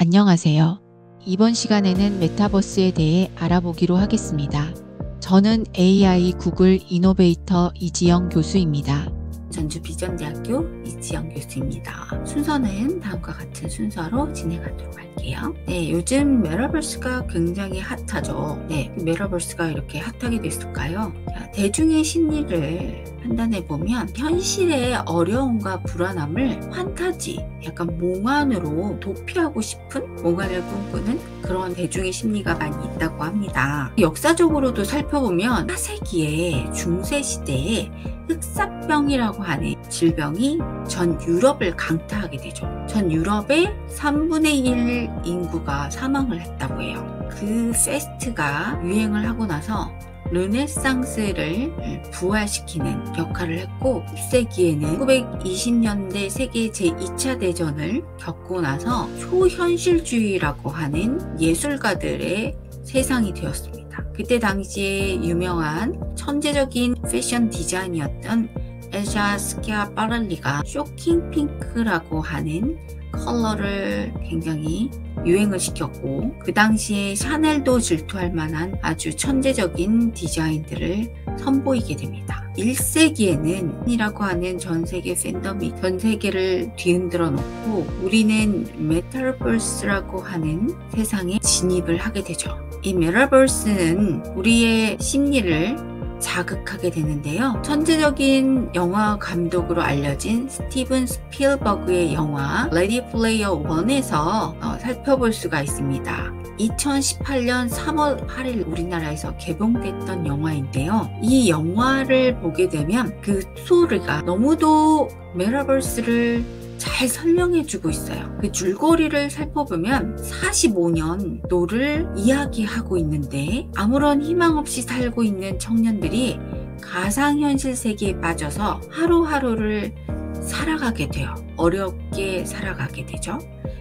안녕하세요. 이번 시간에는 메타버스에 대해 알아보기로 하겠습니다. 저는 AI 구글 이노베이터 이지영 교수입니다. 전주 비전대학교 이지영 교수입니다. 순서는 다음과 같은 순서로 진행하도록 할게요. 네, 요즘 메타버스가 굉장히 핫하죠. 네, 메타버스가 이렇게 핫하게 됐을까요? 자, 대중의 심리를 판단해보면 현실의 어려움과 불안함을 판타지, 약간 몽환으로 도피하고 싶은 몽환을 꿈꾸는 그런 대중의 심리가 많이 있다고 합니다. 역사적으로도 살펴보면 4세기에 중세시대에 흑사병이라고 하는 질병이 전 유럽을 강타하게 되죠. 전 유럽의 3분의 1 인구가 사망을 했다고 해요. 그 페스트가 유행을 하고 나서 르네상스를 부활시키는 역할을 했고 10세기에는 1920년대 세계 제2차 대전을 겪고 나서 초현실주의라고 하는 예술가들의 세상이 되었습니다. 그때 당시에 유명한 천재적인 패션 디자이너였던 엘샤 스키아파렐리가 쇼킹 핑크라고 하는 컬러를 굉장히 유행을 시켰고 그 당시에 샤넬도 질투할 만한 아주 천재적인 디자인들을 선보이게 됩니다. 1세기에는 이라고 하는 전세계 팬덤이 전세계를 뒤흔들어 놓고 우리는 메타버스라고 하는 세상에 진입을 하게 되죠. 이 메타버스는 우리의 심리를 자극하게 되는데요. 천재적인 영화 감독으로 알려진 스티븐 스필버그의 영화 레디 플레이어 1에서 살펴볼 수가 있습니다. 2018년 3월 8일 우리나라에서 개봉됐던 영화인데요. 이 영화를 보게 되면 그 스토리가 너무도 메타버스를 잘 설명해주고 있어요. 그 줄거리를 살펴보면 45년도를 이야기하고 있는데 아무런 희망 없이 살고 있는 청년들이 가상현실 세계에 빠져서 하루하루를 살아가게 돼요. 어렵게 살아가게 되죠.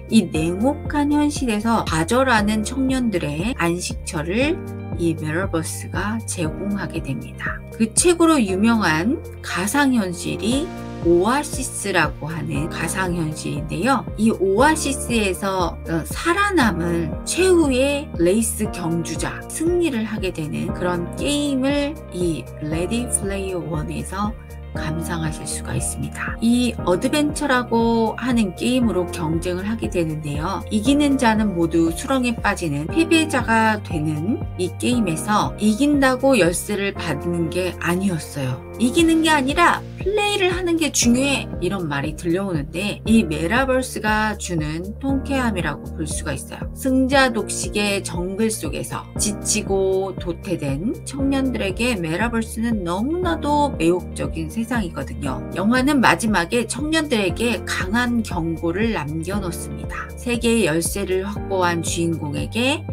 이 냉혹한 현실에서 좌절하는 청년들의 안식처를 이 메타버스가 제공하게 됩니다. 그 책으로 유명한 가상현실이 오아시스라고 하는 가상현실인데요. 이 오아시스에서 살아남은 최후의 레이스 경주자, 승리를 하게 되는 그런 게임을 이 레디 플레이어 1에서 감상하실 수가 있습니다. 이 어드벤처라고 하는 게임으로 경쟁을 하게 되는데요. 이기는 자는 모두 수렁에 빠지는 패배자가 되는 이 게임에서 이긴다고 열쇠를 받는 게 아니었어요. 이기는 게 아니라 플레이를 하는 게 중요해, 이런 말이 들려오는데 이 메타버스가 주는 통쾌함이라고 볼 수가 있어요. 승자 독식의 정글 속에서 지치고 도태된 청년들에게 메타버스는 너무나도 매혹적인 세상이거든요. 영화는 마지막에 청년들에게 강한 경고를 남겨놓습니다. 세계의 열쇠를 확보한 주인공에게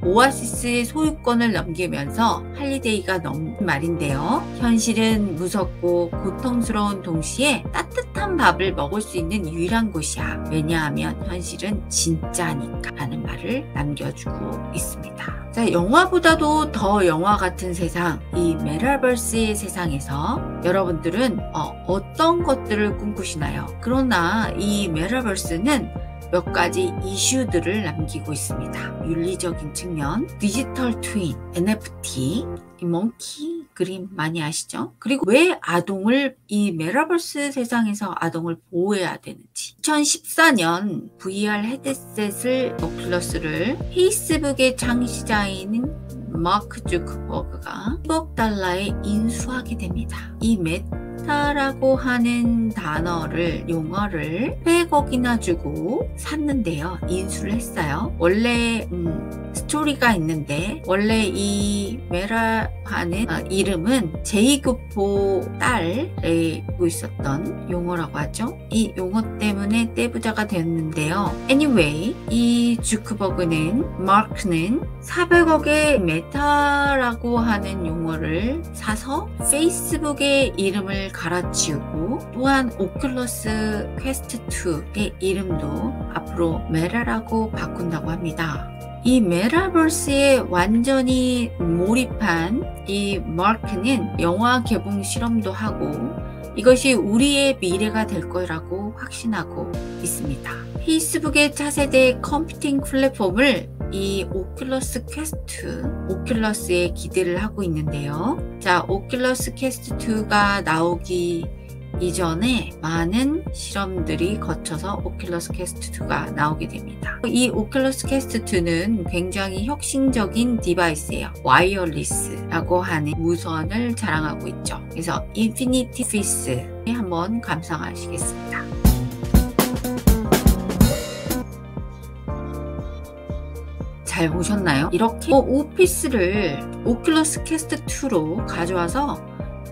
오아시스의 소유권을 넘기면서 할리데이가 넘는 말인데요. 현실은 무섭고 고통스러운 동시에 따뜻한 밥을 먹을 수 있는 유일한 곳이야. 왜냐하면 현실은 진짜니까 라는 말을 남겨주고 있습니다. 자, 영화보다도 더 영화 같은 세상, 이 메타버스의 세상에서 여러분들은 어떤 것들을 꿈꾸시나요? 그러나 이 메타버스는 몇 가지 이슈들을 남기고 있습니다. 윤리적인 측면, 디지털 트윈, NFT, 이 몽키 그림 많이 아시죠? 그리고 왜 아동을 이 메타버스 세상에서 아동을 보호해야 되는지. 2014년 VR 헤드셋을 오큘러스를 페이스북의 창시자인 마크 주커버그가 10억 달러에 인수하게 됩니다. 이 메타라고 하는 용어를 100억이나 주고 샀는데요. 인수를 했어요. 원래 스토리가 있는데 원래 이 메라 하는 이름은 제2교포 딸을 알고 있었던 용어라고 하죠. 이 용어 때문에 떼부자가 됐는데요. Anyway, 이 주크버그는 마크는 400억의 메타라고 하는 용어를 사서 페이스북의 이름을 갈아치우고 또한 오큘러스 퀘스트 2의 이름도 앞으로 메타라고 바꾼다고 합니다. 이 메타버스에 완전히 몰입한 이 마크는 영화 개봉 실험도 하고 이것이 우리의 미래가 될 거라고 확신하고 있습니다. 페이스북의 차세대 컴퓨팅 플랫폼을 이 오큘러스 퀘스트, 오큘러스에 기대를 하고 있는데요. 자, 오큘러스 퀘스트 2가 나오기 이전에 많은 실험들이 거쳐서 오큘러스 퀘스트 2가 나오게 됩니다. 이 오큘러스 퀘스트 2는 굉장히 혁신적인 디바이스예요. 와이어리스라고 하는 무선을 자랑하고 있죠. 그래서 인피니티 피스에 한번 감상하시겠습니다. 잘 보셨나요? 이렇게 오피스를 오큘러스 퀘스트 2로 가져와서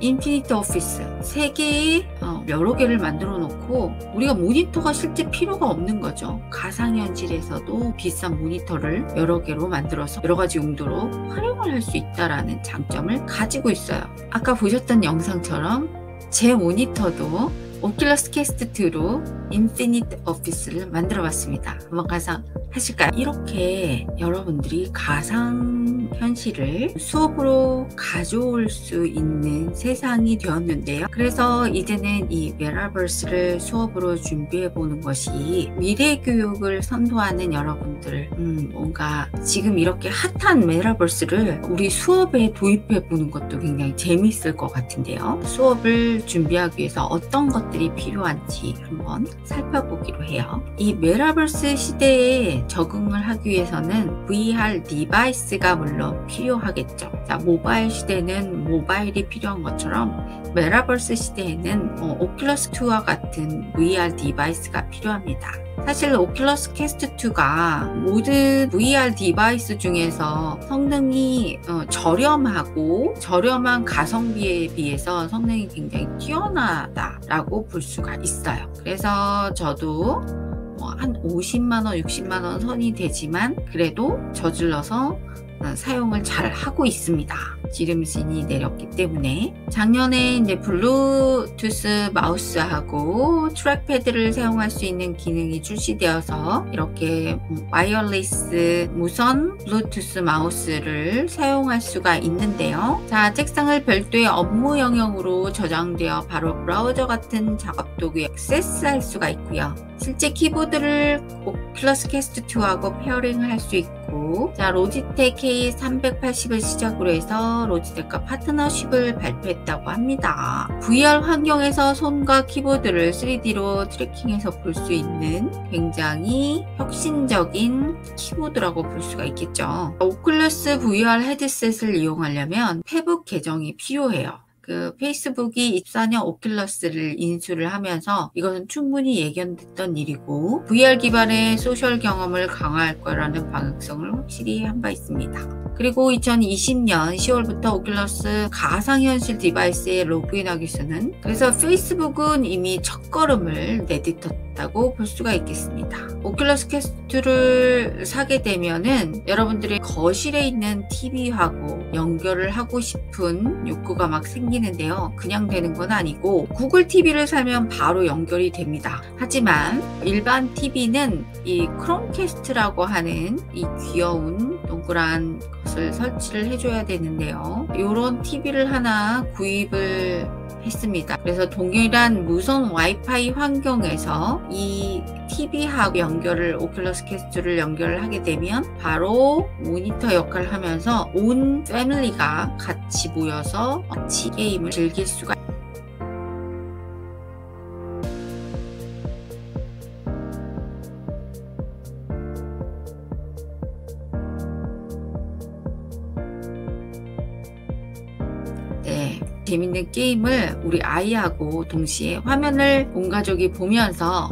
인피니티 오피스 3개의 여러 개를 만들어 놓고 우리가 모니터가 실제 필요가 없는 거죠. 가상현실에서도 비싼 모니터를 여러 개로 만들어서 여러 가지 용도로 활용을 할 수 있다는 장점을 가지고 있어요. 아까 보셨던 영상처럼 제 모니터도 오큘러스 퀘스트 2로 인피니티 오피스를 만들어 봤습니다. 한번 가상하실까요? 이렇게 여러분들이 가상현실을 수업으로 가져올 수 있는 세상이 되었는데요. 그래서 이제는 이 메타버스를 수업으로 준비해 보는 것이 미래 교육을 선도하는 여러분들 뭔가 지금 이렇게 핫한 메타버스를 우리 수업에 도입해 보는 것도 굉장히 재미있을 것 같은데요. 수업을 준비하기 위해서 어떤 것들이 필요한지 한번 살펴보기로 해요. 이 메타버스 시대에 적응을 하기 위해서는 VR 디바이스가 물론 필요하겠죠. 자, 모바일 시대는 모바일이 필요한 것처럼 메타버스 시대에는 오큘러스 2와 같은 VR 디바이스가 필요합니다. 사실 오큘러스 퀘스트 2가 모든 VR 디바이스 중에서 성능이 저렴하고 저렴한 가성비에 비해서 성능이 굉장히 뛰어나다라고 볼 수가 있어요. 그래서 저도 한 50만원, 60만원 선이 되지만 그래도 저질러서 사용을 잘 하고 있습니다. 지름신이 내렸기 때문에. 작년에 이제 블루투스 마우스하고 트랙패드를 사용할 수 있는 기능이 출시되어서 이렇게 와이어리스 무선 블루투스 마우스를 사용할 수가 있는데요. 자, 책상을 별도의 업무 영역으로 저장되어 바로 브라우저 같은 작업 도구에 액세스할 수가 있고요. 실제 키보드를 오큘러스 퀘스트 2하고 페어링을 할 수 있고, 자, 로지텍 K380을 시작으로 해서 로지텍과 파트너십을 발표했다고 합니다. VR 환경에서 손과 키보드를 3D로 트래킹해서 볼 수 있는 굉장히 혁신적인 키보드라고 볼 수가 있겠죠. 오큘러스 VR 헤드셋을 이용하려면 페북 계정이 필요해요. 페이스북이 24년 오큘러스를 인수를 하면서 이것은 충분히 예견됐던 일이고 VR 기반의 소셜 경험을 강화할 거라는 방향성을 확실히 한 바 있습니다. 그리고 2020년 10월부터 오큘러스 가상현실 디바이스에 로그인하기 위해서는 그래서 페이스북은 이미 첫걸음을 내딛었다고 볼 수가 있겠습니다. 오큘러스 퀘스트를 사게 되면은 여러분들의 거실에 있는 TV하고 연결을 하고 싶은 욕구가 막 생기는데요. 그냥 되는 건 아니고 구글 TV를 사면 바로 연결이 됩니다. 하지만 일반 TV는 이 크롬캐스트라고 하는 이 귀여운 동그란 것을 설치를 해줘야 되는데요. 이런 TV를 하나 구입을 했습니다. 그래서 동일한 무선 와이파이 환경에서 이 TV하고 연결을 오큘러스 퀘스트를 연결을 하게 되면 바로 모니터 역할을 하면서 온 패밀리가 같이 모여서 같이 게임을 즐길 수가 재밌는 게임을 우리 아이하고 동시에 화면을 온 가족이 보면서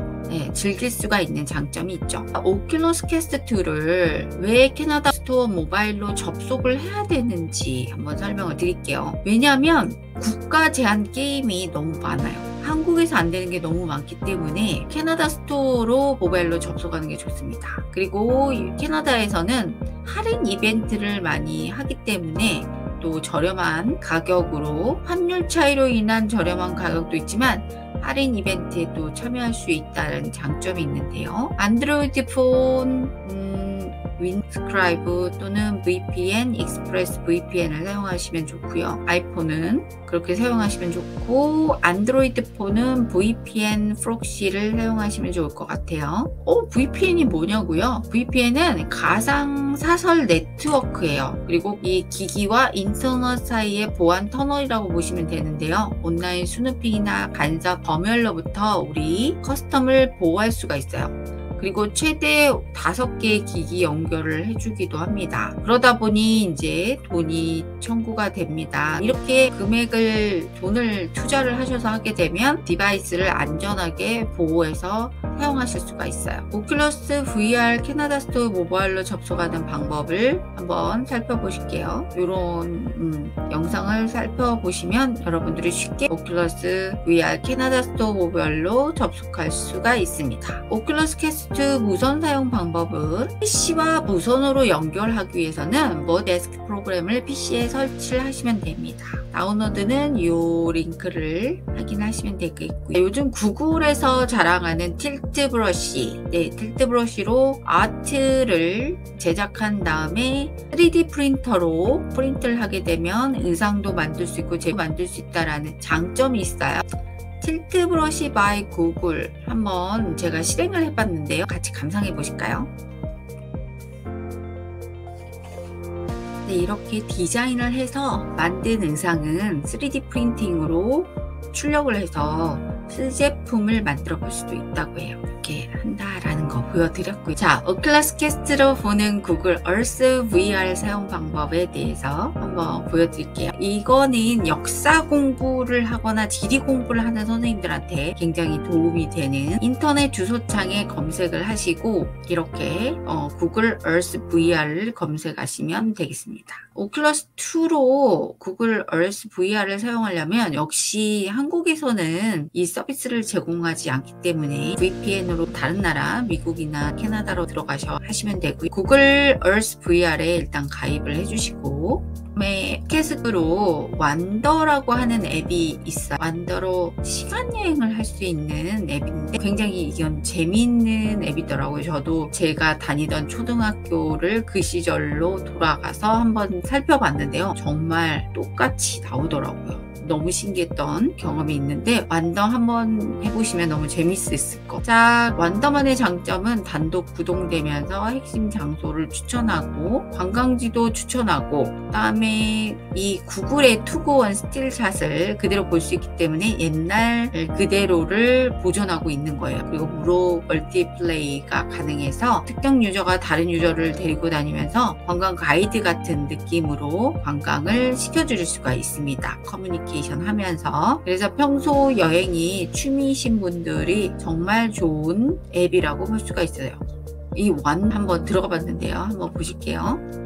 즐길 수가 있는 장점이 있죠. 오큘러스 퀘스트 2를 왜 캐나다 스토어 모바일로 접속을 해야 되는지 한번 설명을 드릴게요. 왜냐하면 국가 제한 게임이 너무 많아요. 한국에서 안 되는 게 너무 많기 때문에 캐나다 스토어로 모바일로 접속하는 게 좋습니다. 그리고 캐나다에서는 할인 이벤트를 많이 하기 때문에 또 저렴한 가격으로 환율 차이로 인한 저렴한 가격도 있지만 할인 이벤트에 또 참여할 수 있다는 장점이 있는데요. 안드로이드 폰 윈스크라이브 또는 VPN, 익스프레스 VPN을 사용하시면 좋고요. 아이폰은 그렇게 사용하시면 좋고, 안드로이드 폰은 VPN 프록시를 사용하시면 좋을 것 같아요. VPN이 뭐냐고요? VPN은 가상 사설 네트워크예요. 그리고 이 기기와 인터넷 사이의 보안 터널이라고 보시면 되는데요. 온라인 스누핑이나 간섭 검열로부터 우리 커스텀을 보호할 수가 있어요. 그리고 최대 5개의 기기 연결을 해주기도 합니다. 그러다 보니 이제 돈이 청구가 됩니다. 이렇게 돈을 투자를 하셔서 하게 되면 디바이스를 안전하게 보호해서 사용하실 수가 있어요. 오큘러스 VR 캐나다 스토어 모바일로 접속하는 방법을 한번 살펴보실게요. 이런 영상을 살펴보시면 여러분들이 쉽게 오큘러스 VR 캐나다 스토어 모바일로 접속할 수가 있습니다. 오큘러스 퀘스트 무선 사용 방법은 PC와 무선으로 연결하기 위해서는 데스크 프로그램을 PC에 설치를 하시면 됩니다. 다운로드는 이 링크를 확인하시면 되겠고요. 요즘 구글에서 자랑하는 틸트 브러쉬, 틸트 브러쉬로 아트를 제작한 다음에 3D 프린터로 프린트를 하게 되면 의상도 만들 수 있고 제품 만들 수 있다라는 장점이 있어요. 틸트 브러쉬 바이 구글 한번 제가 실행을 해봤는데요. 같이 감상해 보실까요? 이렇게 디자인을 해서 만든 의상은 3D 프린팅으로 출력을 해서 제품을 만들어 볼 수도 있다고 해요. 이렇게 한다라는 거 보여드렸고요. 자, 오큘러스 퀘스트로 보는 구글 얼스 VR 사용 방법에 대해서 한번 보여드릴게요. 이거는 역사 공부를 하거나 지리 공부를 하는 선생님들한테 굉장히 도움이 되는 인터넷 주소창에 검색을 하시고 이렇게 구글 얼스 VR을 검색하시면 되겠습니다. 오큘러스 2로 구글 얼스 VR을 사용하려면 역시 한국에서는 이 서비스를 제공하지 않기 때문에 VPN으로 다른 나라, 미국이나 캐나다로 들어가셔 하시면 되고요. 구글 얼스 VR에 일단 가입을 해주시고 팟캐스트로 완더라고 하는 앱이 있어요. 완더로 시간여행을 할 수 있는 앱인데 굉장히 이건 재미있는 앱이더라고요. 저도 제가 다니던 초등학교를 그 시절로 돌아가서 한번 살펴봤는데요. 정말 똑같이 나오더라고요. 너무 신기했던 경험이 있는데 완더 한번 해보시면 너무 재밌을 것. 자, 완더만의 장점은 단독 구동되면서 핵심 장소를 추천하고 관광지도 추천하고 그다음에 이 구글의 투고원 스틸샷을 그대로 볼 수 있기 때문에 옛날 그대로를 보존하고 있는 거예요. 그리고 무료 멀티플레이가 가능해서 특정 유저가 다른 유저를 데리고 다니면서 관광 가이드 같은 느낌으로 관광을 시켜줄 수가 있습니다. 커뮤니케이션 하면서. 그래서 평소 여행이 취미이신 분들이 정말 좋은 앱이라고 볼 수가 있어요. 이 완 한번 들어가 봤는데요. 한번 보실게요.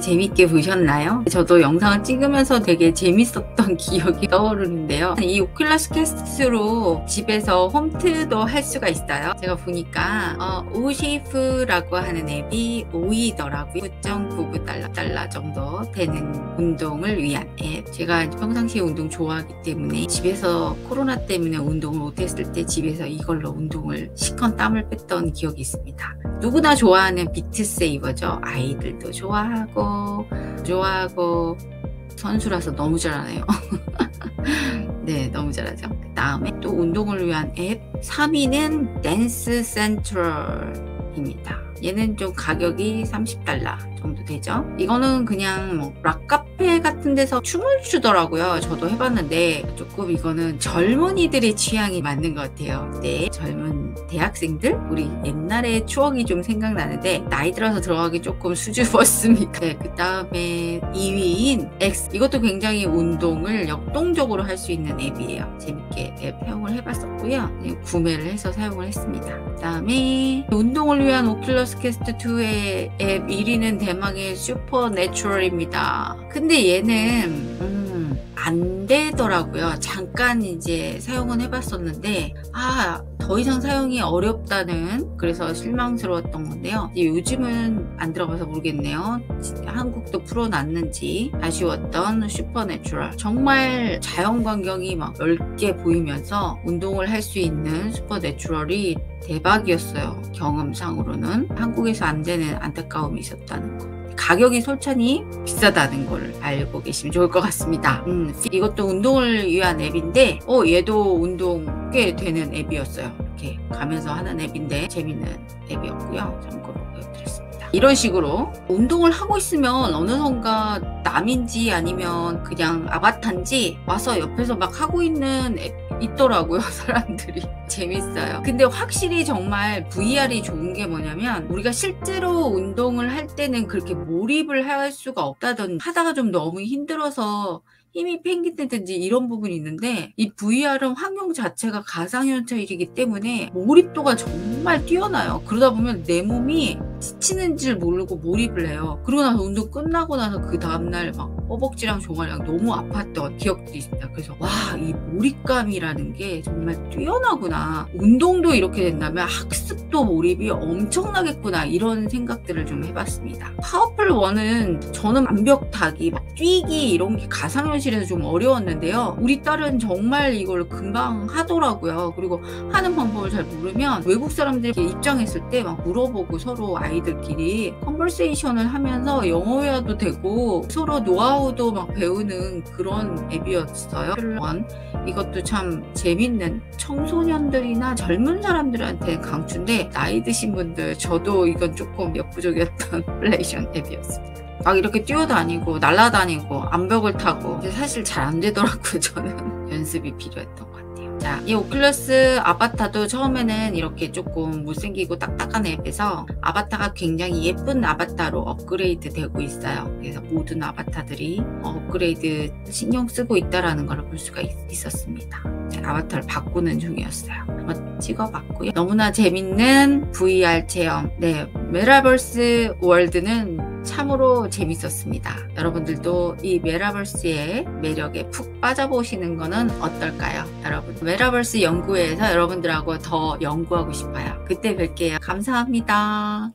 재밌게 보셨나요? 저도 영상을 찍으면서 되게 재밌었던 기억이 떠오르는데요. 이 오큘러스 퀘스트로 집에서 홈트도 할 수가 있어요. 제가 보니까 오쉐이프라고 하는 앱이 5위더라고요. 9.99달러 정도 되는 운동을 위한 앱. 제가 평상시에 운동 좋아하기 때문에 집에서 코로나 때문에 운동을 못했을 때 집에서 이걸로 운동을 시컨 땀을 뺐던 기억이 있습니다. 누구나 좋아하는 비트세이버죠. 아이들도 좋아하고 선수라서 너무 잘하네요. 네, 너무 잘하죠. 그 다음에 또 운동을 위한 앱 3위는 댄스 센트럴입니다. 얘는 좀 가격이 30달러 정도 되죠. 이거는 그냥 락카페 같은 데서 춤을 추더라고요. 저도 해봤는데 조금 이거는 젊은이들의 취향이 맞는 것 같아요. 네, 젊은 대학생들? 우리 옛날의 추억이 좀 생각나는데 나이 들어서 들어가기 조금 수줍었습니다. 네, 그 다음에 2위인 X. 이것도 굉장히 운동을 역동적으로 할 수 있는 앱이에요. 재밌게 앱 사용을 해봤었고요. 구매를 해서 사용을 했습니다. 그 다음에 운동을 위한 오큘러스 퀘스트 2의 앱 1위는 대망의 슈퍼내추럴입니다. 근데 얘는 안 되더라고요. 잠깐 이제 사용은 해봤었는데 더 이상 사용이 어렵다는, 그래서 실망스러웠던 건데요. 이제 요즘은 안 들어가서 모르겠네요. 한국도 풀어놨는지. 아쉬웠던 슈퍼내추럴, 정말 자연광경이 막 넓게 보이면서 운동을 할 수 있는 슈퍼내추럴이 대박이었어요. 경험상으로는 한국에서 안 되는 안타까움이 있었다는 거. 가격이 솔찬히 비싸다는 걸 알고 계시면 좋을 것 같습니다. 이것도 운동을 위한 앱인데 얘도 운동 꽤 되는 앱이었어요. 이렇게 가면서 하는 앱인데 재밌는 앱이었고요. 참고로 보여드렸습니다. 이런 식으로 운동을 하고 있으면 어느선가 남인지 아니면 그냥 아바타인지 와서 옆에서 막 하고 있는 앱 있더라고요. 사람들이. 재밌어요. 근데 확실히 정말 VR이 좋은 게 뭐냐면, 우리가 실제로 운동을 할 때는 그렇게 몰입을 할 수가 없다든지 하다가 좀 너무 힘들어서 힘이 팽긴다든지 이런 부분이 있는데, 이 VR은 환경 자체가 가상현실이기 때문에 몰입도가 정말 뛰어나요. 그러다 보면 내 몸이 지치는 줄 모르고 몰입을 해요. 그러고 나서 운동 끝나고 나서 그 다음날 막 허벅지랑 종아리랑 너무 아팠던 기억들이 있습니다. 그래서 이 몰입감이라는 게 정말 뛰어나구나. 운동도 이렇게 된다면 학습도 몰입이 엄청나겠구나. 이런 생각들을 좀 해봤습니다. 파워풀 1은 저는 완벽하기, 막 뛰기 이런 게 가상현실에서 좀 어려웠는데요. 우리 딸은 정말 이걸 금방 하더라고요. 그리고 하는 방법을 잘 모르면 외국 사람들 입장했을 때 막 물어보고, 서로 아이들끼리 컨버세이션을 하면서 영어 회화도 되고 서로 노하우도 막 배우는 그런 앱이었어요. 이것도 참 재밌는, 청소년들이나 젊은 사람들한테 강추인데 나이 드신 분들, 저도 이건 조금 역부족이었던 플레이션 앱이었습니다. 막 이렇게 뛰어다니고 날아다니고 암벽을 타고, 사실 잘 안 되더라고요. 저는 연습이 필요했던 것 같아요. 자, 이 오큘러스 아바타도 처음에는 이렇게 조금 못생기고 딱딱한 앱에서 아바타가 굉장히 예쁜 아바타로 업그레이드 되고 있어요. 그래서 모든 아바타들이 업그레이드 신경 쓰고 있다라는 걸 볼 수가 있었습니다. 아바타를 바꾸는 중이었어요. 한번 찍어봤고요. 너무나 재밌는 VR 체험. 메타버스 월드는 참으로 재밌었습니다. 여러분들도 이 메타버스의 매력에 푹 빠져보시는 거는 어떨까요? 여러분, 메타버스 연구회에서 여러분들하고 더 연구하고 싶어요. 그때 뵐게요. 감사합니다.